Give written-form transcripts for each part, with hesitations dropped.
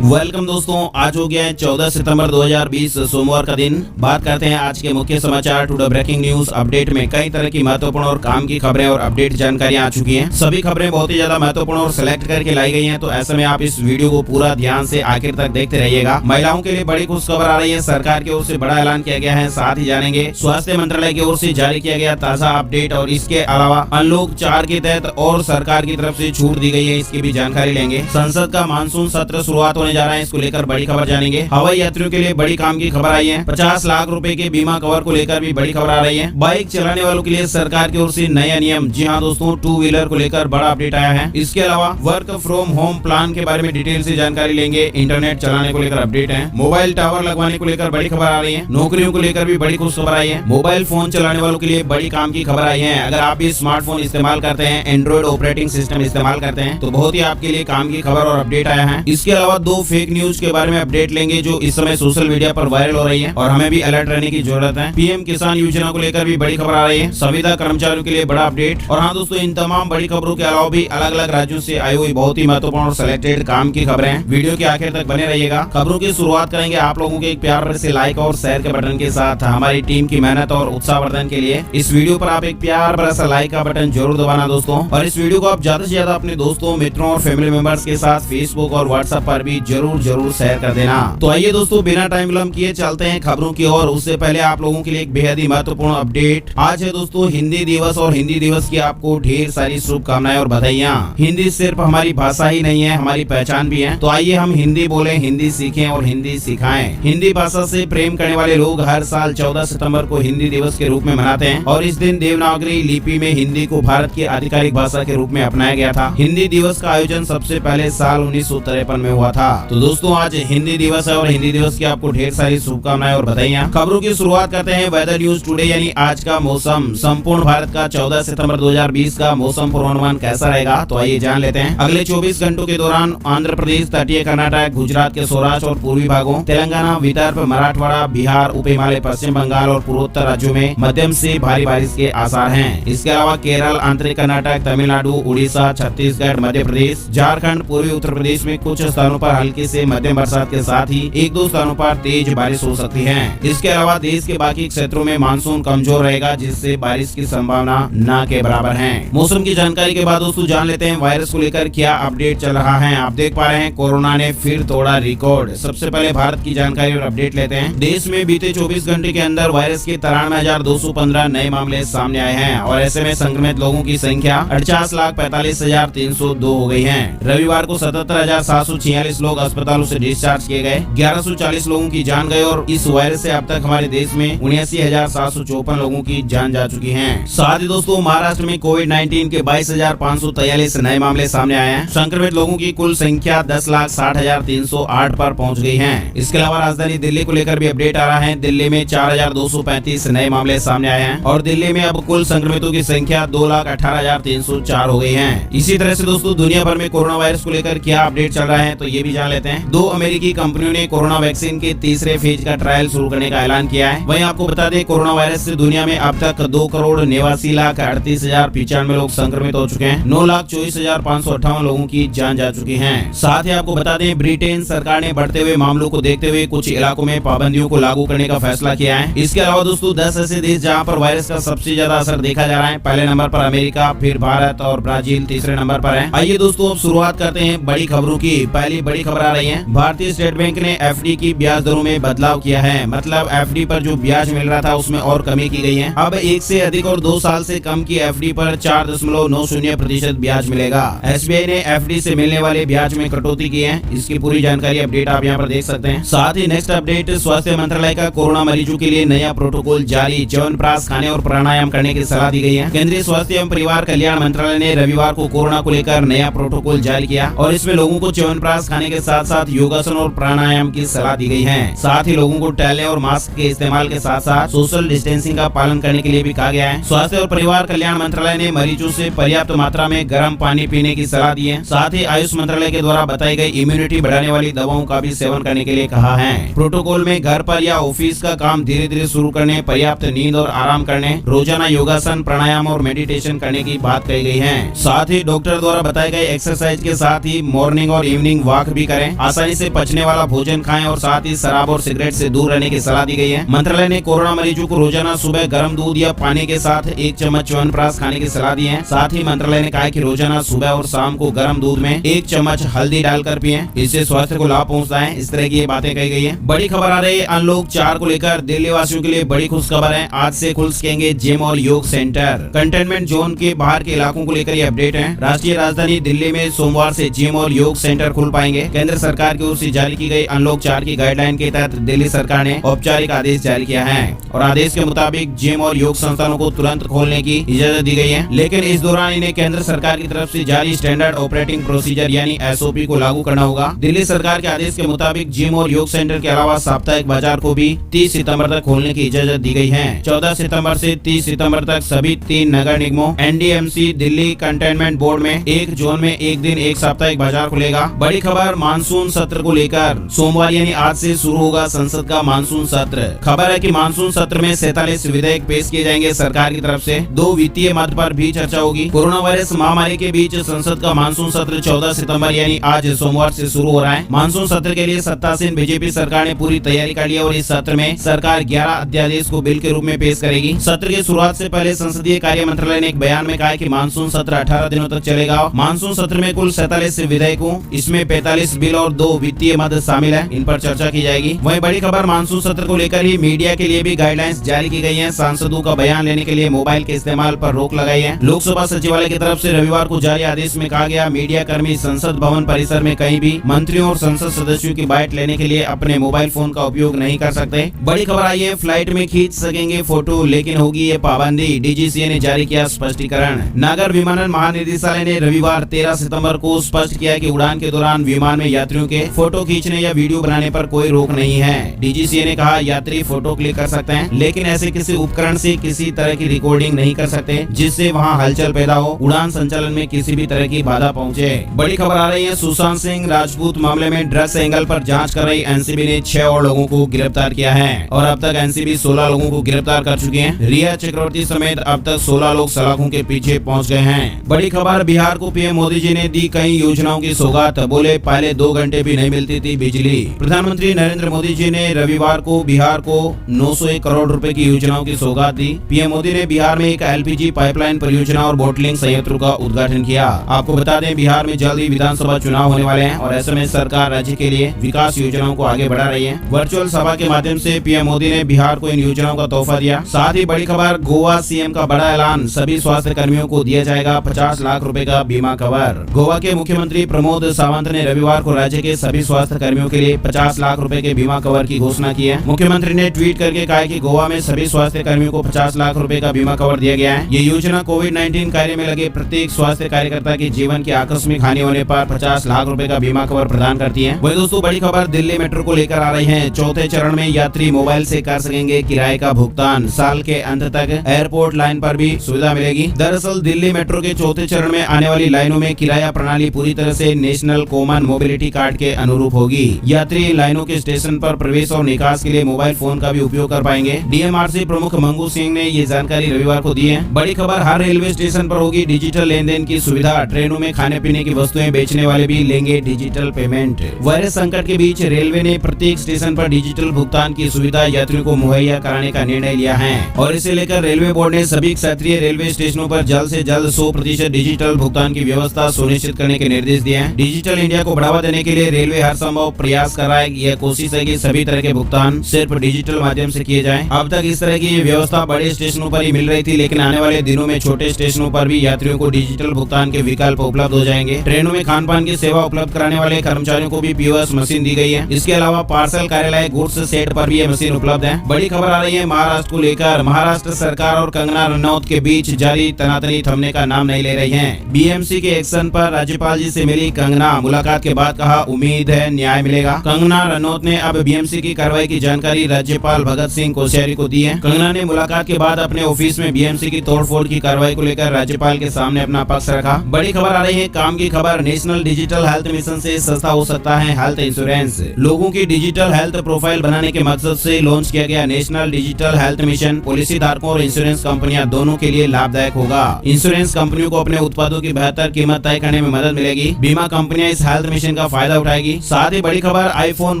Welcome दोस्तों, आज हो गया है 14 सितंबर 2020 सोमवार का दिन। बात करते हैं आज के मुख्य समाचार to the breaking news update में। कई तरह की महत्वपूर्ण और काम की खबरें और अपडेट जानकारियां आ चुकी हैं। सभी खबरें बहुत ही ज्यादा महत्वपूर्ण और सिलेक्ट करके लाई गई हैं, तो ऐसे में आप इस वीडियो को पूरा ध्यान से आखिर तक देखते रहिएगा। महिलाओं के लिए बड़ी खुशखबर आ रही है, सरकार की ओर से बड़ा ऐलान किया गया है। साथ ही जानेंगे स्वास्थ्य मंत्रालय की ओर से जारी किया गया ताजा अपडेट, और इसके अलावा अनलॉक 4 के तहत और सरकार की तरफ से छूट दी गई है, इसकी भी जानकारी लेंगे। संसद का मानसून सत्र शुरुआत होने जा रहा है, इसको लेकर बड़ी खबर जानेंगे। हवाई यात्रियों के लिए बड़ी काम की खबर आई है। 50 लाख रुपए के बीमा कवर को लेकर भी बड़ी खबर आ रही है। बाइक चलाने वालों के लिए सरकार की ओर से नया नियम, जी हाँ दोस्तों, 2 व्हीलर को लेकर बड़ा अपडेट आया है। इसके अलावा वर्क फ्रॉम होम प्लान के बारे में डिटेल से जानकारी लेंगे। इंटरनेट चलाने को लेकर अपडेट है। मोबाइल टावर लगवाने को लेकर बड़ी खबर आ रही है। नौकरियों को लेकर भी बड़ी खुश खबर आई है। मोबाइल फोन चलाने वालों के लिए बड़ी काम की खबर आई है। अगर आप भी स्मार्टफोन इस्तेमाल करते हैं, एंड्रॉइड ऑपरेटिंग सिस्टम इस्तेमाल करते हैं, तो बहुत ही आपके लिए काम की खबर और अपडेट आया है। इसके अलावा 2 फेक न्यूज के बारे में अपडेट लेंगे जो इस समय सोशल मीडिया पर वायरल हो रही है, और हमें भी अलर्ट रहने की जरूरत है। पीएम किसान योजना को लेकर भी बड़ी खबर आ रही है। संविदा कर्मचारियों के लिए बड़ा अपडेट। और हाँ दोस्तों, इन तमाम बड़ी खबरों के अलावा भी अलग अलग राज्यों से आई हुई बहुत ही महत्वपूर्ण और सिलेक्टेड काम की खबरें। वीडियो के आखिर तक बने रहिएगा। खबरों की शुरुआत करेंगे आप लोगों के एक प्यार से लाइक और शेयर के बटन के साथ। हमारी टीम की मेहनत और उत्साहवर्धन के लिए इस वीडियो पर आप एक प्यार भरा सा लाइक का बटन जरूर दबाना दोस्तों। और इस वीडियो को आप ज्यादा से ज्यादा अपने दोस्तों, मित्रों और फैमिली मेंबर्स के साथ फेसबुक और व्हाट्सएप पर भी जरूर शेयर कर देना। तो आइए दोस्तों, बिना टाइम विलंब किए चलते हैं खबरों की ओर। उससे पहले आप लोगों के लिए एक बेहद ही महत्वपूर्ण अपडेट। आज है दोस्तों हिंदी दिवस, और हिंदी दिवस की आपको ढेर सारी शुभकामनाएं और बधाइयां। हिंदी सिर्फ हमारी भाषा ही नहीं है, हमारी पहचान भी है। तो आइए हम हिंदी बोलें, हिंदी सीखें और हिंदी सिखाएं। हिंदी भाषा से प्रेम करने वाले लोग हर साल 14 सितंबर को हिंदी दिवस के रूप में मनाते हैं, और इस दिन देवनागरी लिपि में हिंदी को भारत की आधिकारिक भाषा के रूप में अपनाया गया था। हिंदी दिवस का आयोजन सबसे पहले साल 1953 में हुआ था। तो दोस्तों, आज हिंदी दिवस है, और हिंदी दिवस की आपको ढेर सारी शुभकामनाएं और बधाइयां। खबरों की शुरुआत करते हैं वेदर न्यूज टुडे, यानी आज का मौसम। संपूर्ण भारत का 14 सितंबर 2020 का मौसम पूर्वानुमान कैसा रहेगा, तो आइए जान लेते हैं। अगले 24 घंटों के दौरान आंध्र प्रदेश, तटीय कर्नाटक, गुजरात के सौराष्ट्र और पूर्वी भागों, तेलंगाना, विदर्भ, मराठवाड़ा, बिहार, उप हिमालय, पश्चिम बंगाल और पूर्वोत्तर राज्यों में मध्यम से भारी बारिश के आसार हैं। इसके अलावा केरल, आंतरिक कर्नाटक, तमिलनाडु, उड़ीसा, छत्तीसगढ़, मध्य प्रदेश, झारखंड, पूर्वी उत्तर प्रदेश में कुछ स्थानों पर हल्की से मध्यम बरसात के साथ ही 1-2 स्थानों पर तेज बारिश हो सकती है। इसके अलावा देश के बाकी क्षेत्रों में मानसून कमजोर रहेगा, जिससे बारिश की संभावना न के बराबर है। मौसम की जानकारी के बाद दोस्तों जान लेते हैं वायरस को लेकर क्या अपडेट चल रहा है। आप देख पा रहे हैं कोरोना ने फिर तोड़ा रिकॉर्ड। सबसे पहले भारत की जानकारी और अपडेट लेते हैं। देश में बीते 24 घंटे के अंदर वायरस के 93,215 नए मामले सामने आए हैं, और ऐसे में संक्रमित लोगों की संख्या 48,45,302 हो गई है। रविवार को 77,746 लोग अस्पतालों से डिस्चार्ज किए गए। 1140 लोगों की जान गई, और इस वायरस से अब तक हमारे देश में 79,754 लोगों की जान जा चुकी है। साथ ही दोस्तों, महाराष्ट्र में कोविड-19 के 22,543 नए मामले सामने आए हैं। संक्रमित लोगों की कुल संख्या 10,60,308 पर पहुंच गई है। इसके अलावा राजधानी दिल्ली को लेकर भी अपडेट आ रहा है। दिल्ली में 4,235 नए मामले सामने आए हैं, और दिल्ली में अब कुल संक्रमितों की संख्या 2,18,304 हो गई है। इसी तरह से दोस्तों, दुनिया भर में कोरोना वायरस को लेकर क्या अपडेट चल रहा है, तो ये भी जान लेते हैं। 2 अमेरिकी कंपनियों ने कोरोना वैक्सीन के तीसरे फेज का ट्रायल शुरू करने का ऐलान किया है। वहीं आपको बता दें, कोरोना वायरस से दुनिया में अब तक 2,89,38,095 लोग संक्रमित हो चुके हैं। 9,24,558 लोगों की जान जा चुकी है। साथ ही आपको बता दें, ब्रिटेन सरकार ने बढ़ते हुए मामलों को देखते हुए कुछ इलाकों में पाबंदियों को लागू करने का फैसला किया है। इसके अलावा दोस्तों, 10 ऐसे देश जहां पर वायरस का सबसे ज्यादा असर देखा जा रहा है। पहले नंबर पर अमेरिका, फिर भारत और ब्राजील तीसरे नंबर पर है। आइए दोस्तों, अब शुरुआत करते हैं बड़ी खबरों की। पहली बड़ी खबर आ रही है, भारतीय स्टेट बैंक ने एफडी की ब्याज दरों में बदलाव किया है। मतलब एफडी पर जो ब्याज मिल रहा था उसमें और कमी की गई है। अब 1 से अधिक और 2 साल से कम की एफडी पर 4.90% ब्याज मिलेगा। एसबीआई ने एफडी से मिलने वाले ब्याज में कटौती की है। इसकी पूरी जानकारी अपडेट आप यहाँ पर देख सकते हैं। साथ ही नेक्स्ट अपडेट, स्वास्थ्य मंत्रालय का कोरोना मरीजों के लिए नया प्रोटोकॉल जारी। च्यवनप्राश खाने और प्राणायाम करने की सलाह दी गई है। केंद्रीय स्वास्थ्य एवं परिवार कल्याण मंत्रालय ने रविवार को कोरोना को लेकर नया प्रोटोकॉल जारी किया, और इसमें लोगों को च्यवनप्राश खाने के साथ साथ योगासन और प्राणायाम की सलाह दी गई है। साथ ही लोगों को टहलने और मास्क के इस्तेमाल के साथ साथ सोशल डिस्टेंसिंग का पालन करने के लिए भी कहा गया है। स्वास्थ्य और परिवार कल्याण मंत्रालय ने मरीजों से पर्याप्त मात्रा में गर्म पानी पीने की सलाह दी है। साथ ही आयुष मंत्रालय के द्वारा बताई गई इम्यूनिटी बढ़ाने वाली दवाओं का भी सेवन करने के लिए कहा है। प्रोटोकॉल में घर पर या ऑफिस का काम धीरे धीरे शुरू करने, पर्याप्त नींद और आराम करने, रोजाना योगासन, प्राणायाम और मेडिटेशन करने की बात कही गई है। साथ ही डॉक्टर द्वारा बताए गए एक्सरसाइज के साथ ही मॉर्निंग और इवनिंग वॉक भी करें, आसानी से पचने वाला भोजन खाएं और साथ ही शराब और सिगरेट से दूर रहने की सलाह दी गई है। मंत्रालय ने कोरोना मरीजों को रोजाना सुबह गर्म दूध या पानी के साथ 1 चम्मच च्यवनप्राश खाने की सलाह दी है। साथ ही मंत्रालय ने कहा है कि रोजाना सुबह और शाम को गर्म दूध में 1 चम्मच हल्दी डालकर पिएं, इससे स्वास्थ्य को लाभ पहुंचता है। इस तरह की ये बातें कही गई है। बड़ी खबर आ रही है अनलॉक 4 को लेकर। दिल्ली वासियों के लिए बड़ी खुशखबर है, आज से खुल सकेंगे जिम और योग सेंटर। कंटेनमेंट जोन के बाहर के इलाकों को लेकर ये अपडेट है। राष्ट्रीय राजधानी दिल्ली में सोमवार से जिम और योग सेंटर खुल पाएंगे। केंद्र सरकार की ओर से जारी की गई अनलॉक 4 की गाइडलाइन के तहत दिल्ली सरकार ने औपचारिक आदेश जारी किया है और आदेश के मुताबिक जिम और योग संस्थानों को तुरंत खोलने की इजाजत दी गई है, लेकिन इस दौरान इन्हें केंद्र सरकार की तरफ से जारी स्टैंडर्ड ऑपरेटिंग प्रोसीजर यानी SOP को लागू करना होगा। दिल्ली सरकार के आदेश के मुताबिक जिम और योग सेंटर के अलावा साप्ताहिक बाजार को भी 30 सितंबर तक खोलने की इजाजत दी गई है। 14 सितंबर से 30 सितंबर तक सभी 3 नगर निगमों NDMC दिल्ली कंटेनमेंट बोर्ड में एक जोन में एक दिन एक साप्ताहिक बाजार खुलेगा। बड़ी खबर मानसून सत्र को लेकर। सोमवार यानी आज से शुरू होगा संसद का मानसून सत्र। खबर है कि मानसून सत्र में 47 विधेयक पेश किए जाएंगे सरकार की तरफ से। 2 वित्तीय मद पर भी चर्चा होगी। कोरोना वायरस महामारी के बीच संसद का मानसून सत्र 14 सितंबर यानी आज सोमवार से शुरू हो रहा है। मानसून सत्र के लिए सत्तासीन बीजेपी सरकार ने पूरी तैयारी कर ली है और इस सत्र में सरकार 11 अध्यादेश को बिल के रूप में पेश करेगी। सत्र की शुरुआत से पहले संसदीय कार्य मंत्रालय ने एक बयान में कहा कि मानसून सत्र 18 दिनों तक चलेगा। मानसून सत्र में कुल 47 विधेयकों, इसमें 45 बिल और 2 वित्तीय मद शामिल है, इन पर चर्चा की जाएगी। वहीं बड़ी खबर मानसून सत्र को लेकर ही मीडिया के लिए भी गाइडलाइंस जारी की गई है। सांसदों का बयान लेने के लिए मोबाइल के इस्तेमाल पर रोक लगाई है। लोकसभा सचिवालय की तरफ से रविवार को जारी आदेश में कहा गया, मीडिया कर्मी संसद भवन परिसर में कहीं भी मंत्रियों और संसद सदस्यों की बाइट लेने के लिए अपने मोबाइल फोन का उपयोग नहीं कर सकते। बड़ी खबर आई है, फ्लाइट में खींच सकेंगे फोटो लेकिन होगी ये पाबंदी। DGCA ने जारी किया स्पष्टीकरण। नागर विमानन महानिदेशालय ने रविवार 13 सितंबर को स्पष्ट किया कि उड़ान के दौरान विमान में यात्रियों के फोटो खींचने या वीडियो बनाने पर कोई रोक नहीं है। DGCA ने कहा, यात्री फोटो क्लिक कर सकते हैं लेकिन ऐसे किसी उपकरण से किसी तरह की रिकॉर्डिंग नहीं कर सकते जिससे वहां हलचल पैदा हो, उड़ान संचालन में किसी भी तरह की बाधा पहुंचे। बड़ी खबर आ रही है, सुशांत सिंह राजपूत मामले में ड्रग्स एंगल पर जांच कर रही NCB ने 6 और लोगों को गिरफ्तार किया है और अब तक NCB 16 लोगों को गिरफ्तार कर चुके हैं। रिया चक्रवर्ती समेत अब तक 16 लोग सलाखों के पीछे पहुंच गए हैं। बड़ी खबर, बिहार को PM मोदी जी ने दी कई योजनाओं की सौगात। बोले पहले 2 घंटे भी नहीं मिलती थी बिजली। प्रधानमंत्री नरेंद्र मोदी जी ने रविवार को बिहार को 901 करोड़ रुपए की योजनाओं की सौगात दी। PM मोदी ने बिहार में एक LPG पाइपलाइन परियोजना और बोटलिंग संयंत्रों का उद्घाटन किया। आपको बता दें, बिहार में जल्द ही विधानसभा चुनाव होने वाले हैं और ऐसे में सरकार राज्य के लिए विकास योजनाओं को आगे बढ़ा रही है। वर्चुअल सभा के माध्यम से PM मोदी ने बिहार को इन योजनाओं का तोहफा दिया। साथ ही बड़ी खबर, गोवा CM का बड़ा ऐलान, सभी स्वास्थ्य कर्मियों को दिया जाएगा 50 लाख रुपए का बीमा कवर। गोवा के मुख्यमंत्री प्रमोद सावंत ने रविवार को राज्य के सभी स्वास्थ्य कर्मियों के लिए 50 लाख रुपए के बीमा कवर की घोषणा की है। मुख्यमंत्री ने ट्वीट करके कहा कि गोवा में सभी स्वास्थ्य कर्मियों को 50 लाख रुपए का बीमा कवर दिया गया है। ये योजना कोविड-19 कार्य में लगे प्रत्येक स्वास्थ्य कार्यकर्ता के जीवन की आकस्मिक हानि होने पर 50 लाख रुपए का बीमा कवर प्रदान करती है। वही दोस्तों, बड़ी खबर दिल्ली मेट्रो को लेकर आ रही है। चौथे चरण में यात्री मोबाइल से कर सकेंगे किराए का भुगतान। साल के अंत तक एयरपोर्ट लाइन पर भी सुविधा मिलेगी। दरअसल दिल्ली मेट्रो के चौथे चरण में आने वाली लाइनों में किराया प्रणाली पूरी तरह से नेशनल कॉमन मोबिलिटी कार्ड के अनुरूप होगी। यात्री लाइनों के स्टेशन पर प्रवेश और निकास के लिए मोबाइल फोन का भी उपयोग कर पाएंगे। DMRC प्रमुख मंगू सिंह ने ये जानकारी रविवार को दी है। बड़ी खबर, हर रेलवे स्टेशन पर होगी डिजिटल लेन देन की सुविधा। ट्रेनों में खाने पीने की वस्तुएं बेचने वाले भी लेंगे डिजिटल पेमेंट। वायरस संकट के बीच रेलवे ने प्रत्येक स्टेशन पर डिजिटल भुगतान की सुविधा यात्रियों को मुहैया कराने का निर्णय लिया है और इसे लेकर रेलवे बोर्ड ने सभी क्षेत्रीय रेलवे स्टेशनों पर जल्द से जल्द 100% डिजिटल भुगतान की व्यवस्था सुनिश्चित करने के निर्देश दिए हैं। डिजिटल इंडिया को बढ़ावा देने के लिए रेलवे हर संभव प्रयास कर रहा है। यह कोशिश है कि सभी तरह के भुगतान सिर्फ डिजिटल माध्यम से किए जाएं। अब तक इस तरह की ये व्यवस्था बड़े स्टेशनों पर ही मिल रही थी, लेकिन आने वाले दिनों में छोटे स्टेशनों पर भी यात्रियों को डिजिटल भुगतान के विकल्प उपलब्ध हो जाएंगे। ट्रेनों में खान पान की सेवा उपलब्ध कराने वाले कर्मचारियों को भी POS मशीन दी गई है। इसके अलावा पार्सल कार्यालय गुड्स सेट पर भी ये मशीन उपलब्ध है। बड़ी खबर आ रही है महाराष्ट्र को लेकर। महाराष्ट्र सरकार और कंगना रनौत के बीच जारी तनातनी थमने का नाम नहीं ले रही है। BMC के एक्शन पर राज्यपाल जी से मिली कंगना। मुलाकात के बाद कहा, उम्मीद है न्याय मिलेगा। कंगना रनौत ने अब BMC की कार्रवाई की जानकारी राज्यपाल भगत सिंह कोश्यारी को दी है। कंगना ने मुलाकात के बाद अपने ऑफिस में BMC की तोड़फोड़ की कार्रवाई को लेकर राज्यपाल के सामने अपना पक्ष रखा। बड़ी खबर आ रही है काम की खबर। नेशनल डिजिटल हेल्थ मिशन से सस्ता हो सकता है हेल्थ इंश्योरेंस। लोगों की डिजिटल हेल्थ प्रोफाइल बनाने के मकसद से लॉन्च किया गया national digital health mission policy धारकों और इंश्योरेंस कंपनियां दोनों के लिए लाभदायक होगा। इंश्योरेंस कंपनियों को अपने उत्पादों की बेहतर कीमत तय करने में मदद मिलेगी। बीमा कंपनियां इस हेल्थ मिशन कंपटीशन का फायदा उठाएगी। साथ ही बड़ी खबर iPhone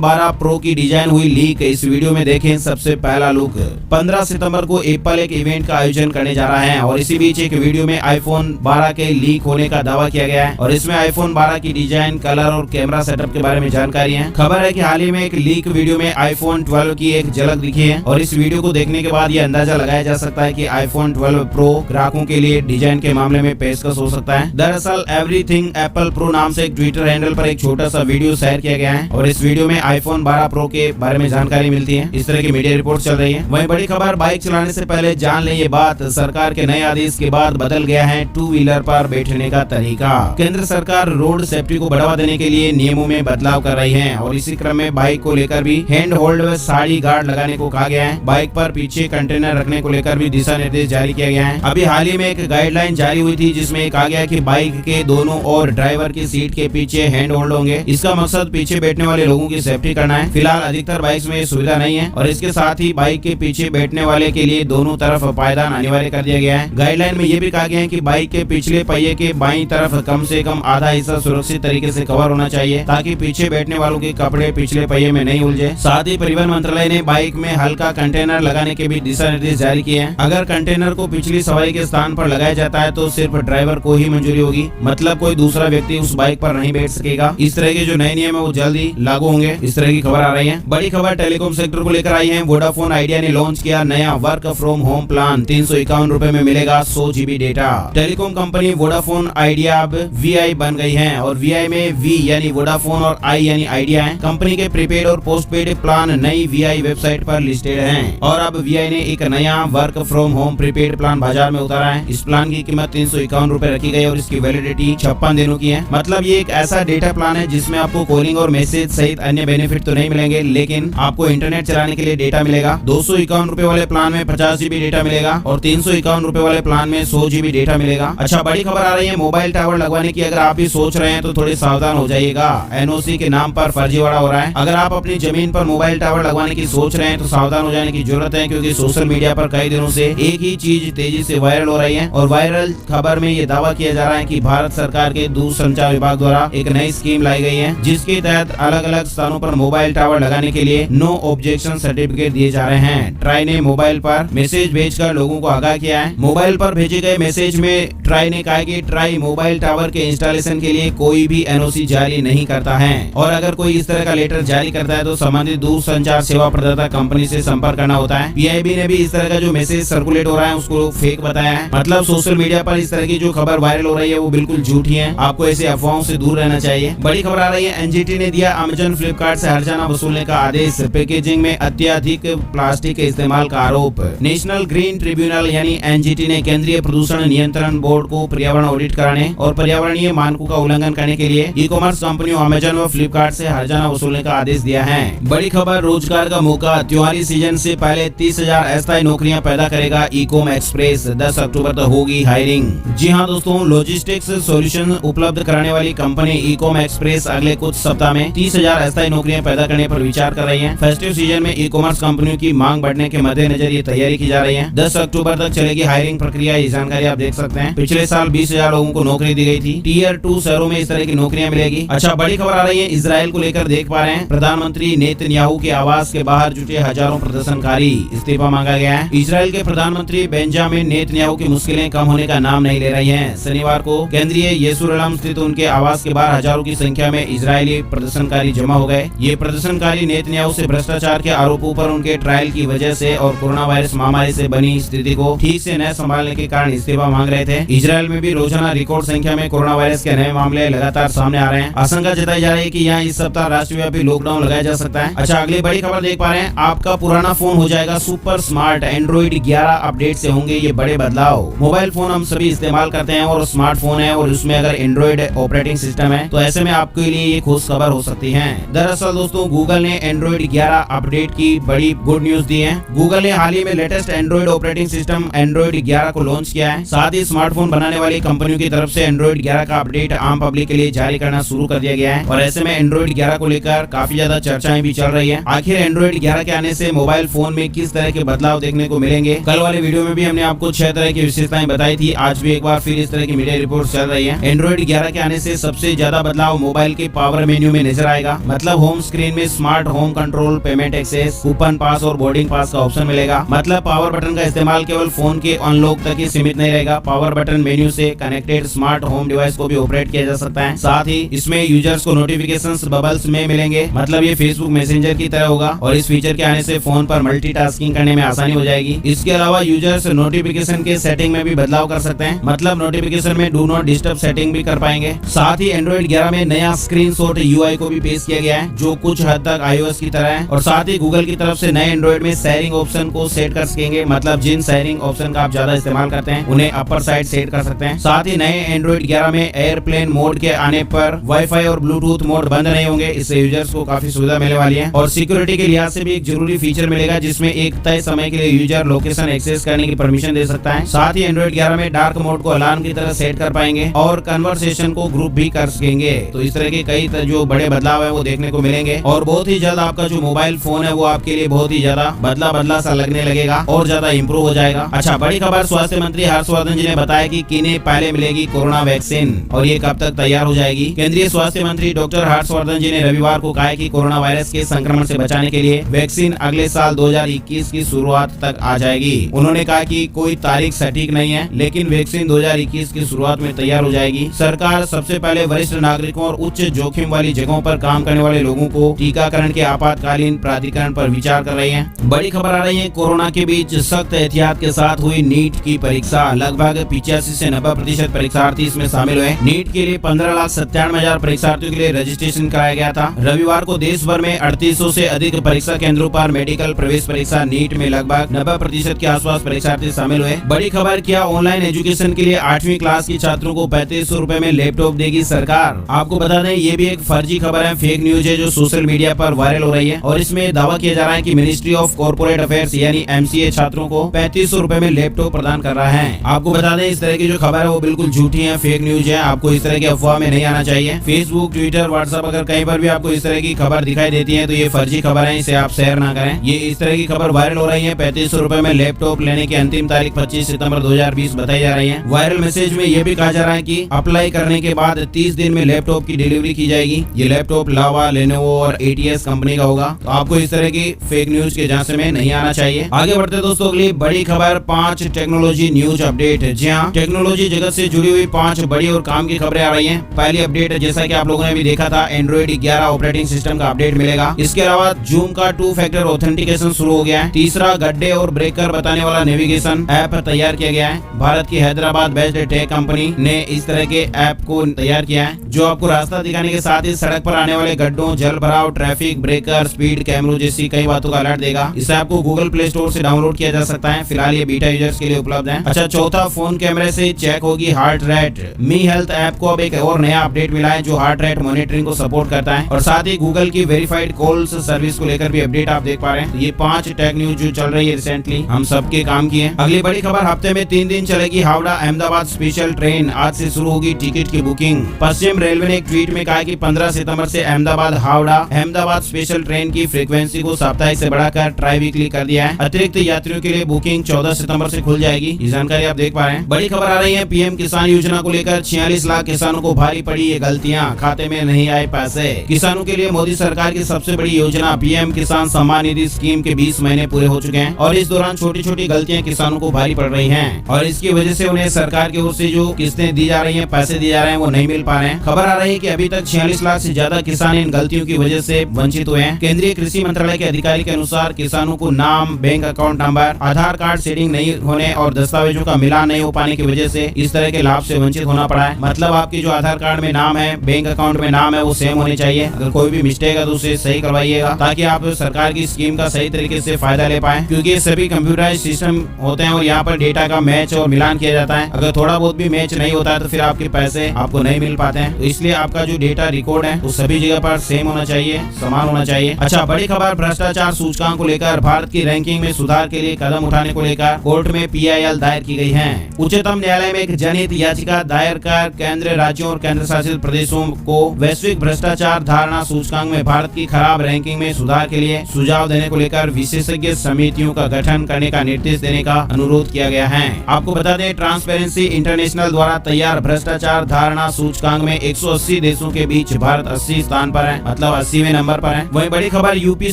12 Pro की डिजाइन हुई लीक। इस वीडियो में देखें सबसे पहला लुक। 15 सितंबर को एप्पल एक इवेंट का आयोजन करने जा रहा है और इसी बीच एक वीडियो में iPhone 12 के लीक होने का दावा किया गया है और इसमें iPhone 12 की डिजाइन, कलर और कैमरा सेटअप के बारे में जानकारी है। खबर है कि हाल ही में एक लीक वीडियो में iPhone 12 की एक झलक दिखी है और इस वीडियो को देखने के बाद ये अंदाजा लगाया जा सकता है कि iPhone 12 Pro ग्राहकों के लिए डिजाइन के मामले में पेशकश हो सकता है। दरअसल एवरीथिंग एप्पल प्रो नाम से एक ट्विटर हैंडल पर एक छोटा सा वीडियो शेयर किया गया है और इस वीडियो में iPhone 12 Pro के बारे में जानकारी मिलती है। इस तरह की मीडिया रिपोर्ट चल रही है। वहीं बड़ी खबर, बाइक चलाने से पहले जान ले ये बात, सरकार के नए आदेश के बाद बदल गया है टू व्हीलर पर बैठने का तरीका। केंद्र सरकार रोड सेफ्टी को बढ़ावा देने के लिए नियमों में बदलाव कर रही है और इसी क्रम में बाइक को लेकर भी हैंड होल्ड व साड़ी गार्ड लगाने को कहा गया है। बाइक पर पीछे कंटेनर रखने को लेकर भी दिशा निर्देश जारी किया गया है। अभी हाल ही में एक गाइडलाइन जारी हुई थी जिसमें कहा गया कि बाइक के दोनों और ड्राइवर की सीट के पीछे हैंड होल्ड होंगे। इसका मकसद पीछे बैठने वाले लोगों की सेफ्टी करना है। फिलहाल अधिकतर बाइक्स में ये सुविधा नहीं है और इसके साथ ही बाइक के पीछे बैठने वाले के लिए दोनों तरफ पायदान अनिवार्य कर दिया गया है। गाइडलाइन में ये भी कहा गया है कि बाइक के पिछले पहिए के बाईं तरफ कम से कम आधा हिस्सा सुरक्षित तरीके से कवर होना चाहिए ताकि पीछे बैठने वालों के कपड़े पिछले पहिए में नहीं उलझे। साथ ही परिवहन मंत्रालय ने बाइक में हल्का कंटेनर लगाने के भी दिशा निर्देश जारी किए हैं। अगर कंटेनर को पिछली सवारी के स्थान पर लगाया जाता है तो सिर्फ ड्राइवर को ही मंजूरी होगी, मतलब कोई दूसरा व्यक्ति उस बाइक पर नहीं बैठ सकेगा। इस तरह के जो नए नियम है वो जल्द ही लागू होंगे। इस तरह की खबर आ रही है। बड़ी खबर टेलीकॉम सेक्टर को लेकर आई है। वोडाफोन आइडिया ने लॉन्च किया नया वर्क फ्रॉम होम प्लान। 351 रुपए में मिलेगा 100 GB data. Telecom company Vodafone idea अब VI बन गई है और VI में V यानी वोडाफोन और I यानी आइडिया है। कंपनी के प्रीपेड और पोस्टपेड प्लान नई VI वेबसाइट पर लिस्टेड हैं और अब VI ने एक नया work from home prepaid plan बाजार में उतारा है। इस प्लान की कीमत 351 रुपए रखी गई और इसकी वैलिडिटी 56 दिनों की है। मतलब ये एक ऐसा डेटा प्लान है जिसमें आपको कॉलिंग और मैसेज सहित अन्य बेनिफिट तो नहीं मिलेंगे, लेकिन आपको इंटरनेट चलाने के लिए डेटा मिलेगा। 251 रुपए वाले प्लान में 50 GB डेटा मिलेगा और 351 रुपए वाले प्लान में 100 GB डेटा मिलेगा। अच्छा, बड़ी खबर आ रही है मोबाइल टावर लगवाने की। अगर आप भी सोच रहे हैं तो थोड़े सावधान हो जाइएगा। NOC के नाम पर फर्जीवाड़ा हो रहा है। अगर आप अपनी जमीन पर मोबाइल टावर लगवाने की सोच रहे हैं तो सावधान हो जाने की जरूरत है, क्योंकि सोशल मीडिया पर कई दिनों से एक ही चीज तेजी से वायरल हो रही है और वायरल खबर में ये दावा किया जा रहा है कि भारत सरकार के दूरसंचार विभाग द्वारा एक नई स्कीम लाई गई है जिसके तहत अलग अलग स्थानों पर मोबाइल टावर लगाने के लिए नो ऑब्जेक्शन सर्टिफिकेट दिए जा रहे हैं। ट्राई ने मोबाइल पर मैसेज भेजकर लोगों को आगाह किया है। मोबाइल पर भेजे गए मैसेज में ट्राई ने कहा कि ट्राई मोबाइल टावर के इंस्टॉलेशन के लिए कोई भी NOC जारी नहीं करता है और अगर कोई इस तरह का लेटर जारी करता है तो संबंधित दूरसंचार सेवा प्रदाता कंपनी से संपर्क करना होता है। PIB ने भी इस तरह का जो मैसेज सर्कुलेट हो रहा है उसको फेक बताया है। मतलब सोशल मीडिया पर इस तरह की जो खबर वायरल हो रही है वो बिल्कुल झूठी है। आपको ऐसे अफवाहों से दूर रहना चाहिए। बड़ी खबर आ रही है NGT ने दिया अमेजन फ्लिपकार्ट से हर्जाना वसूलने का आदेश। पैकेजिंग में अत्यधिक प्लास्टिक के इस्तेमाल का आरोप। नेशनल ग्रीन ट्रिब्यूनल यानी NGT ने केंद्रीय प्रदूषण नियंत्रण बोर्ड को पर्यावरण ऑडिट कराने और पर्यावरणीय मानकों का उल्लंघन करने के लिए ई-कॉमर्स कंपनियों अमेजन व फ्लिपकार्ट से हर्जाना वसूलने का आदेश दिया है। बड़ी खबर, रोजगार का मौका। त्योहारी सीजन से पहले 30,000 अस्थायी नौकरियां पैदा करेगा ई-कॉम एक्सप्रेस। 10 अक्टूबर तक होगी हायरिंग। जी हाँ दोस्तों, लॉजिस्टिक्स सॉल्यूशन उपलब्ध कराने वाली कंपनी ई-कॉम एक्सप्रेस अगले कुछ सप्ताह में 30,000 अस्थायी नौकरियां पैदा करने पर विचार कर रही है। फेस्टिव सीजन में ई-कॉमर्स कंपनियों की मांग बढ़ने के मद्देनजर ये तैयारी की जा रही है। 10 अक्टूबर तक चलेगी हायरिंग प्रक्रिया। ये जानकारी आप देख सकते हैं। पिछले साल 20,000 लोगों को नौकरी दी गई थी। टीयर 2 शहरों में इस तरह की नौकरियां मिलेगी। अच्छा, बड़ी खबर आ रही है इजराइल को लेकर। देख पा रहे हैं प्रधानमंत्री नेतन्याहू के आवास के बाहर जुटे हजारों प्रदर्शनकारी। इस्तीफा मांगा गया है। इजराइल के प्रधानमंत्री बेंजामिन नेतन्याहू की मुश्किलें कम होने का नाम नहीं ले रही हैं। शनिवार को केंद्रीय येरूशलेम स्थित उनके आवास के बाहर हजारों की संख्या में इजरायली प्रदर्शनकारी जमा हो गए। ये प्रदर्शनकारी नेतन्याहू से भ्रष्टाचार के आरोपों पर उनके ट्रायल की वजह से और कोरोना वायरस महामारी से बनी स्थिति को ठीक से न संभालने के कारण इस्तीफा मांग रहे थे। इजराइल में भी रोजाना रिकॉर्ड संख्या में कोरोना वायरस के नए मामले लगातार सामने आ रहे हैं। आशंका जताई जा रही है कि यहाँ इस सप्ताह राष्ट्रव्यापी लॉकडाउन लगाया जा सकता है। अच्छा, अगली बड़ी खबर देख पा रहे हैं। आपका पुराना फोन हो जाएगा सुपर स्मार्ट। एंड्रॉइड 11 अपडेट से होंगे ये बड़े बदलाव। मोबाइल फोन हम सभी इस्तेमाल करते हैं और स्मार्टफोन है और उसमें अगर एंड्रॉइड ऑपरेटिंग सिस्टम है तो ऐसे में आपके लिए ये खुश खबर हो सकती है। दरअसल दोस्तों, गूगल ने एंड्रॉइड 11 अपडेट की बड़ी गुड न्यूज दी है। गूगल ने हाल ही में latest Android operating system Android 11 को लॉन्च किया है। साथ ही स्मार्टफोन बनाने वाली कंपनियों की तरफ से एंड्रॉइड 11 का अपडेट आम पब्लिक के लिए जारी करना शुरू कर दिया गया है और ऐसे में एंड्रॉइड 11 को लेकर काफी ज्यादा चर्चाएं भी चल रही है। आखिर एंड्रॉइड 11 के आने से मोबाइल फोन में किस तरह के बदलाव देखने को मिलेंगे? कल वाले वीडियो में भी हमने आपको 6 तरह की विशेषताएं बताई थी। आज भी एक बार फिर इस तरह की मीडिया रिपोर्ट चल रही है। एंड्रॉइड 11 के आने से सबसे ज्यादा बदलाव मोबाइल के पावर मेन्यू में नजर आएगा। मतलब होम स्क्रीन में smart home control, payment access, coupon pass और बोर्डिंग पास का ऑप्शन मिलेगा। मतलब पावर बटन का इस्तेमाल केवल फोन के अनलॉक तक ही सीमित नहीं रहेगा। पावर बटन मेन्यू से कनेक्टेड स्मार्ट होम डिवाइस को भी ऑपरेट किया जा सकता है। साथ ही इसमें यूजर्स को नोटिफिकेशंस बबल्स में मिलेंगे। मतलब ये फेसबुक मैसेंजर की तरह होगा और इस फीचर के आने से फोन पर मल्टीटास्किंग करने में आसानी हो जाएगी। इसके अलावा यूजर्स नोटिफिकेशन के सेटिंग में भी बदलाव कर सकते हैं। मतलब नोटिफिकेशन में डू नॉट डिस्टर्ब सेटिंग भी कर पाएंगे। साथ ही एंड्रॉइड 11 में नया स्क्रीनशॉट यूआई को भी पेश किया गया है, जो कुछ हद तक iOS की तरह है। और साथ ही गूगल की तरफ से नए एंड्रॉइड में शेयरिंग ऑप्शन को सेट कर सकेंगे। मतलब जिन शेयरिंग ऑप्शन का आप ज्यादा इस्तेमाल करते हैं उन्हें अपर साइड सेट कर सकते हैं। साथ ही नए एंड्रॉइड 11 में एयरप्लेन मोड के आने पर वाईफाई और ब्लूटूथ मोड बंद नहीं होंगे। इससे यूजर्स को काफी सुविधा मिलने वाली है। और सिक्योरिटी के लिहाज से भी एक जरूरी फीचर मिलेगा, जिसमें एक तय समय के लिए यूजर लोकेशन एक्सेस करने की परमिशन दे सकता है। साथ ही एंड्रॉइड 11 में डार्क मोड को अलार्म की तरह सेट कर पाएंगे और कन्वर्सेशन को ग्रुप भी कर सकेंगे। तो इस तरह के कई जो बड़े बदलाव है वो देखने को मिलेंगे और बहुत ही जल्द आपका जो मोबाइल फोन है वो आपके लिए बहुत ही ज्यादा बदला सा लगने लगेगा और ज्यादा इंप्रूव हो जाएगा। अच्छा, बड़ी खबर, स्वास्थ्य मंत्री हर्षवर्धन जी ने बताया कि किन्हें पहले मिलेगी कोरोना वैक्सीन और ये कब तक तैयार हो जाएगी। केंद्रीय स्वास्थ्य मंत्री डॉक्टर हर्षवर्धन जी ने रविवार को कहा कि कोरोना वायरस के संक्रमण से बचाने के लिए वैक्सीन अगले साल 2021 की शुरुआत तक आ जाएगी। उन्होंने कहा कि कोई तारीख सटीक नहीं है, लेकिन वैक्सीन 2021 की शुरुआत में तैयार हो जाएगी। सरकार सबसे पहले वरिष्ठ नागरिकों और उच्च जोखिम वाली जगहों पर काम करने वाले लोगों को टीकाकरण के आपातकालीन प्राधिकरण पर विचार कर रही है। बड़ी खबर आ रही है, कोरोना के बीच सख्त एहतियात के साथ हुई नीट की परीक्षा। लगभग 85 से 90% परीक्षार्थी इसमें शामिल हुए। नीट के लिए 15,97,000 परीक्षार्थियों के लिए रजिस्ट्रेशन कराया गया था। रविवार को देश भर में 3800 से अधिक परीक्षा केंद्रों पर मेडिकल प्रवेश परीक्षा नीट में लगभग 90% के आसपास परीक्षार्थी शामिल हुए। बड़ी खबर, क्या ऑनलाइन एजुकेशन के लिए 8वीं क्लास के छात्रों को 3500 रुपए में लैपटॉप देगी सरकार। आपको बता दें, ये भी एक फर्जी खबर है, फेक न्यूज है जो सोशल मीडिया पर वायरल हो रही है और इसमें दावा किया जा रहा है कि मिनिस्ट्री ऑफ कॉर्पोरेट अफेयर्स यानी MCA छात्रों को 3500 रुपए में लैपटॉप प्रदान कर रहा है। आपको बता दें, इस तरह की जो खबर है वो बिल्कुल झूठी है, फेक न्यूज है। आपको इस तरह की अफवाह में नहीं आना चाहिए। फेसबुक, ट्विटर, व्हाट्सएप अगर कहीं पर भी आपको इस तरह की खबर दिखाई देती है तो ये फर्जी खबर है, इसे आप शेयर ना करें। ये इस तरह की खबर वायरल हो रही है। 3500 रुपए में लैपटॉप लेने की अंतिम तारीख 25 सितंबर 2020 बताई जा रही है। वायरल मैसेज में ये भी कहा जा रहा है कि अप्लाई करने के बाद 30 दिन में लैपटॉप की डिलीवरी की जाएगी। ये लैपटॉप लावा, लेनोवो और ATS कंपनी का होगा। तो आपको इस तरह की फेक न्यूज के झांसे में नहीं आना चाहिए। आगे बढ़ते दोस्तों, अगली बड़ी खबर, 5 टेक्नोलॉजी न्यूज अपडेट। जी हाँ, टेक्नोलॉजी जगत से जुड़ी हुई 5 बड़ी और काम की खबरें आ रही हैं। पहली अपडेट, जैसा कि आप लोगों ने भी देखा था, एंड्रॉइड 11 ऑपरेटिंग सिस्टम का अपडेट मिलेगा। इसके अलावा जूम का 2 फैक्टर ऑथेंटिकेशन शुरू हो गया है। तीसरा, गड्ढे और ब्रेकर बताने वाला नेविगेशन ऐप तैयार किया गया है। भारत की हैदराबाद बेस्ड टेक कंपनी ने इस तरह के ऐप को तैयार किया है, जो आपको रास्ता दिखाने के साथ ही सड़क पर आने वाले गड्ढों, जल भराव, ट्रैफिक, ब्रेकर, स्पीड कैमरों जैसी कई बातों का अलर्ट देगा। इस ऐप को गूगल प्ले स्टोर से डाउनलोड किया जा सकता है। फिलहाल ये बीटा यूजर्स के लिए उपलब्ध है। अच्छा, चौथा, फोन कैमरे से चेक होगी हार्ट रेट। मी हेल्थ ऐप को अब एक और नया अपडेट मिला है जो हार्ट रेट मॉनिटरिंग को सपोर्ट करता है और साथ ही गूगल की वेरीफाइड कॉल्स सर्विस को लेकर भी अपडेट आप देख पा रहे हैं। तो ये 5 टेक न्यूज जो चल रही है रिसेंटली हम सबके काम की है। अगली बड़ी खबर, हफ्ते में 3 दिन चलेगी हावड़ा अहमदाबाद स्पेशल ट्रेन। आज से शुरू होगी टिकट की बुकिंग। पश्चिम रेलवे ने एक ट्वीट में कहा कि 15 सितंबर से अहमदाबाद हावड़ा अहमदाबाद स्पेशल ट्रेन की फ्रीक्वेंसी को साप्ताहिक से बढ़ाकर ट्राई वीकली कर दिया है। अतिरिक्त यात्रियों के लिए बुकिंग 14 सितंबर से खुल जाएगी। ये जानकारी आप देख पा रहे हैं। बड़ी खबर आ रही है, PM किसान योजना को लेकर 46 लाख किसानों को भारी पड़ी ये गलतियां, खाते में नहीं आए पैसे। किसानों के लिए मोदी सरकार की सबसे बड़ी योजना PM किसान सम्मान निधि स्कीम के 20 महीने पूरे हो चुके हैं और इस दौरान छोटी छोटी गलतियां किसानों को भारी पड़ रही हैं और इसकी वजह से उन्हें सरकार की ओर से जो किस्तें दी जा रही हैं, पैसे दिए जा रहे हैं, वो नहीं मिल पा रहे हैं। खबर आ रही है कि अभी तक 46 लाख से ज्यादा किसान इन गलतियों की वजह से वंचित हुए हैं। केंद्रीय कृषि मंत्रालय के अधिकारी के अनुसार किसानों को नाम, बैंक अकाउंट नंबर, आधार कार्ड सेटिंग नहीं होने और दस्तावेजों का मिलान नहीं हो पाने की वजह से इस तरह के लाभ से वंचित होना पड़ा है। मतलब आपकी जो आधार कार्ड में नाम है, बैंक अकाउंट में नाम है, वो सेम होने चाहिए। अगर कोई भी मिस्टेक है तो उसे सही करवाइएगा ताकि आप सरकार की स्कीम का सही तरीके से फायदा ले पाए, क्योंकि ये सभी कंप्यूटराइज्ड सिस्टम होते हैं और यहाँ पर डेटा का मैच और मिलान किया जाता है। अगर थोड़ा बहुत भी मैच नहीं होता है तो फिर आपके पैसे आपको नहीं मिल पाते हैं। तो इसलिए आपका जो डेटा रिकॉर्ड है वो सभी जगह पर सेम होना चाहिए, समान होना चाहिए। अच्छा, बड़ी खबर, भ्रष्टाचार सूचकांक को लेकर भारत की रैंकिंग में सुधार के लिए कदम उठाने को लेकर कोर्ट में PIL दायर की गई है। उच्चतम न्यायालय में एक जनहित याचिका दायर कर केंद्र, राज्यों और केंद्र शासित प्रदेशों को वैश्विक भ्रष्टाचार धारणा सूचकांक में भारत की खराब रैंकिंग में सुधार के लिए सुझाव देने को लेकर विशेषज्ञ समितियों का गठन करने का निर्देश देने का अनुरोध किया गया है। आपको बता दें, ट्रांसपेरेंसी इंटरनेशनल द्वारा तैयार भ्रष्टाचार धारणा सूचकांक में 180 180 देशों के बीच भारत 80 स्थान पर है, मतलब 80वें नंबर पर है। वहीं बड़ी खबर, यूपी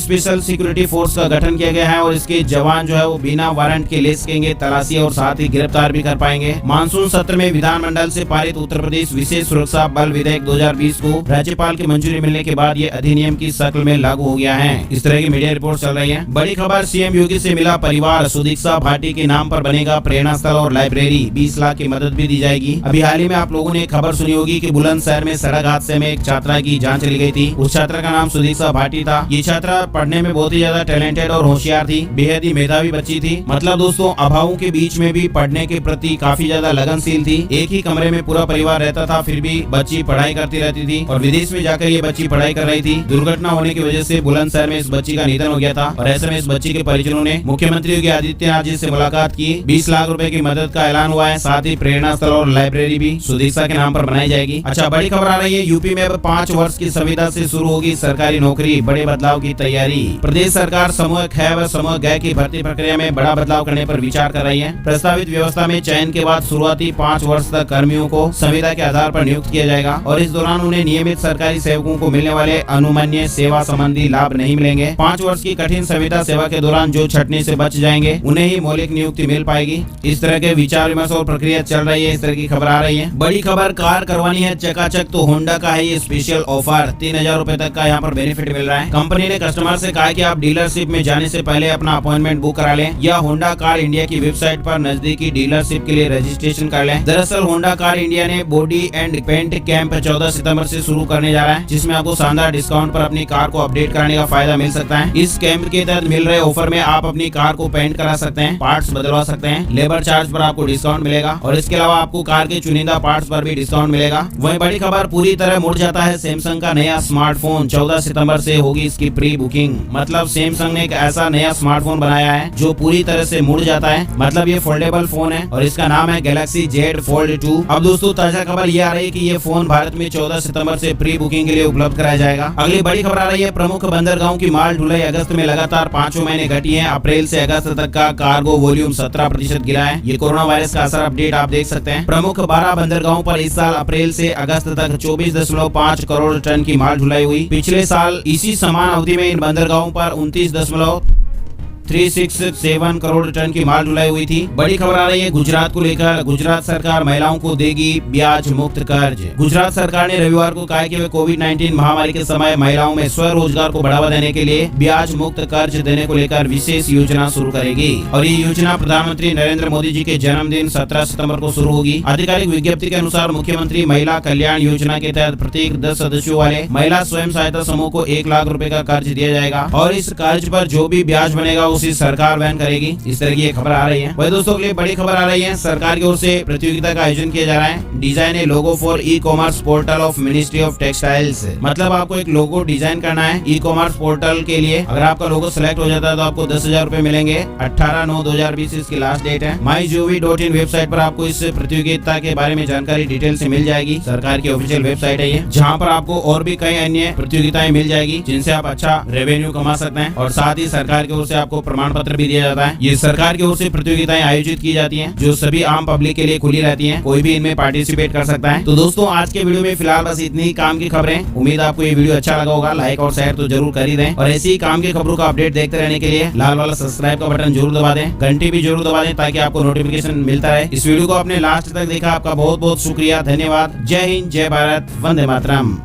स्पेशल सिक्योरिटी फोर्स का गठन किया गया है और इसके जवान जो है वो बिना वारंट के ले सकेंगे तलाशी और साथ ही गिरफ्तार भी कर पाएंगे। मानसून सत्र में विधानमंडल से पारित उत्तर प्रदेश विशेष सुरक्षा बल विधेयक 2020 को राज्यपाल की मंजूरी मिलने के बाद ये अधिनियम की शक्ल में लागू हो गया है। इस तरह की मीडिया रिपोर्ट चल रही है। बड़ी खबर, सीएम योगी से मिला परिवार, सुदीक्षा भाटी के नाम पर बनेगा प्रेरणा स्थल और लाइब्रेरी, 20 लाख की मदद भी दी जाएगी। अभी हाल ही में आप लोगों ने एक खबर सुनी होगी कि बुलंदशहर में सड़क हादसे में एक छात्रा की जान चली गई थी। उस छात्रा का नाम सुदीक्षा भाटी था। ये छात्रा पढ़ने में बहुत ही ज्यादा टैलेंटेड और होशियार थी, बेहद ही मेधावी बच्ची थी। मतलब दोस्तों, अभावों के बीच में भी पढ़ने के प्रति काफी ज्यादा लगनशील थी। एक ही कमरे में पूरा परिवार रहता था, फिर भी बच्ची पढ़ाई करती रहती थी और विदेश में जाकर ये बच्ची पढ़ाई कर रही थी। दुर्घटना होने की वजह से बुलंदशहर में इस बच्ची का निधन हो गया था और ऐसे में इस बच्ची के परिजनों ने मुख्यमंत्री योगी आदित्यनाथ जी से मुलाकात की। 20 लाख रुपए की मदद का ऐलान हुआ है। साथ ही प्रेरणा स्थल और लाइब्रेरी भी सुदीक्षा के नाम पर बनाई जाएगी। अच्छा, बड़ी खबर आ रही है, यूपी में अब 5 वर्ष की संविदा से शुरू होगी सरकारी नौकरी, बड़े बदलाव की तैयारी। प्रदेश सरकार समूह ख व समूह ग की भर्ती प्रक्रिया में बड़ा बदलाव करने पर विचार कर रही है। प्रस्तावित व्यवस्था में चयन के बाद शुरुआती 5 वर्ष तक कर्मियों को संविदा के आधार पर नियुक्त किया जाएगा और इस दौरान उन्हें नियमित सरकारी सेवकों को मिलने वाले अनुमान्य सेवा संबंधी लाभ नहीं मिलेंगे। 5 वर्ष की कठिन संविदा सेवा के दौरान जो छटनी से बच जाएंगे उन्हें ही मौलिक नियुक्ति मिल पाएगी। इस तरह के विचार विमर्श और प्रक्रिया चल रही है। इस तरह की खबर आ रही है। बड़ी खबर, कार करवानी है चकाचक तो होंडा का है ये स्पेशल ऑफर, 3000 रूपए तक का यहाँ पर बेनिफिट मिल रहा है। कंपनी ने कस्टमर से कहा कि आप डीलरशिप में जाने से पहले अपना अपॉइंटमेंट बुक करा लें या होंडा कार इंडिया की वेबसाइट पर नजदीकी डीलरशिप के लिए रजिस्ट्रेशन कर लें। दरअसल होंडा कार इंडिया ने बॉडी एंड पेंट कैंप 14 सितंबर से शुरू करने जा रहा है, जिसमें आपको शानदार डिस्काउंट पर अपनी कार को अपडेट कराने का फायदा मिल सकता है। इस कैंप के तहत मिल रहे ऑफर में आप अपनी कार को पेंट करा सकते हैं, पार्ट्स बदलवा सकते हैं, लेबर चार्ज पर आपको डिस्काउंट मिलेगा और इसके अलावा आपको कार के चुनिंदा पार्ट्स पर भी डिस्काउंट मिलेगा। वहीं बड़ी खबर, पूरी तरह मुड़ जाता है सैमसंग का नया स्मार्टफोन, 14 सितंबर से होगी इसकी प्री बुकिंग। मतलब सैमसंग ने एक ऐसा नया स्मार्टफोन बनाया है जो पूरी तरह से मुड़ जाता है। मतलब ये फोल्डेबल फोन है और इसका नाम है गैलेक्सी Z Fold 2। अब दोस्तों, ताजा खबर ये आ रही है कि ये फोन भारत में 14 सितंबर से प्री बुकिंग के लिए उपलब्ध कराया जाएगा। अगली बड़ी खबर आ रही है, प्रमुख बंदरगाहों की माल ढुलाई अगस्त में लगातार 5 महीने घटी है। अप्रैल से अगस्त तक का कार्गो वॉल्यूम 17% गिरा है। ये कोरोना वायरस का असर अपडेट आप देख सकते हैं। प्रमुख 12 बंदरगाहों पर इस साल अप्रैल से अगस्त तक 24.5 करोड़ टन की माल ढुलाई हुई। पिछले साल इसी समान अवधि में इन बंदरगाहों पर 29.367 करोड़ टन की माल ढुलाई हुई थी। बड़ी खबर आ रही है गुजरात को लेकर, गुजरात सरकार महिलाओं को देगी ब्याज मुक्त कर्ज। गुजरात सरकार ने रविवार को कहा कि वे कोविड-19 महामारी के समय महिलाओं में स्वरोजगार को बढ़ावा देने के लिए ब्याज मुक्त कर्ज देने को लेकर विशेष योजना शुरू करेगी और ये योजना प्रधानमंत्री नरेंद्र मोदी जी के जन्मदिन 17 सितंबर को शुरू होगी। आधिकारिक विज्ञप्ति के अनुसार मुख्यमंत्री महिला कल्याण योजना के तहत प्रत्येक 10 सदस्यों वाले महिला स्वयं सहायता समूह को 1 लाख रुपए का कर्ज दिया जाएगा और इस कर्ज पर जो भी ब्याज बनेगा उसी सरकार वहन करेगी। इस तरह की ये खबर आ रही है। वही दोस्तों, के लिए बड़ी खबर आ रही है, सरकार की ओर से प्रतियोगिता का आयोजन किया जा रहा है। Design A logo for e commerce portal of ministry of textiles. मतलब आपको एक लोगो डिजाइन करना है ई कॉमर्स पोर्टल के लिए। अगर आपका लोगो सिलेक्ट हो जाता है तो आपको 10,000 रूपए मिलेंगे। 18/9/2020 इसकी लास्ट डेट है। mygov.in वेबसाइट पर आपको इस प्रतियोगिता के बारे में जानकारी डिटेल से मिल जाएगी। सरकार की ऑफिशियल वेबसाइट है ये, जहाँ पर आपको और भी कई अन्य प्रतियोगिताएं मिल जाएगी जिनसे आप अच्छा रेवेन्यू कमा सकते हैं और साथ ही सरकार की ओर से आपको प्रमाण पत्र भी दिया जाता है। ये सरकार की ओर से प्रतियोगिताएं आयोजित की जाती हैं जो सभी आम पब्लिक के लिए खुली रहती हैं। कोई भी इनमें पार्टिसिपेट कर सकता है। तो दोस्तों, आज के वीडियो में फिलहाल बस इतनी ही काम की खबरें। उम्मीद आपको ये वीडियो अच्छा लगा होगा। लाइक और शेयर तो जरूर कर ही दें और ऐसी ही काम की खबरों का अपडेट देखते रहने के लिए लाल वाला सब्सक्राइब का बटन जरूर दबा दें, घंटी भी जरूर दबा दें ताकि आपको नोटिफिकेशन मिलता रहे। इस वीडियो को आपने लास्ट तक देखा, आपका बहुत बहुत शुक्रिया, धन्यवाद। जय हिंद, जय भारत, वंदे मातरम।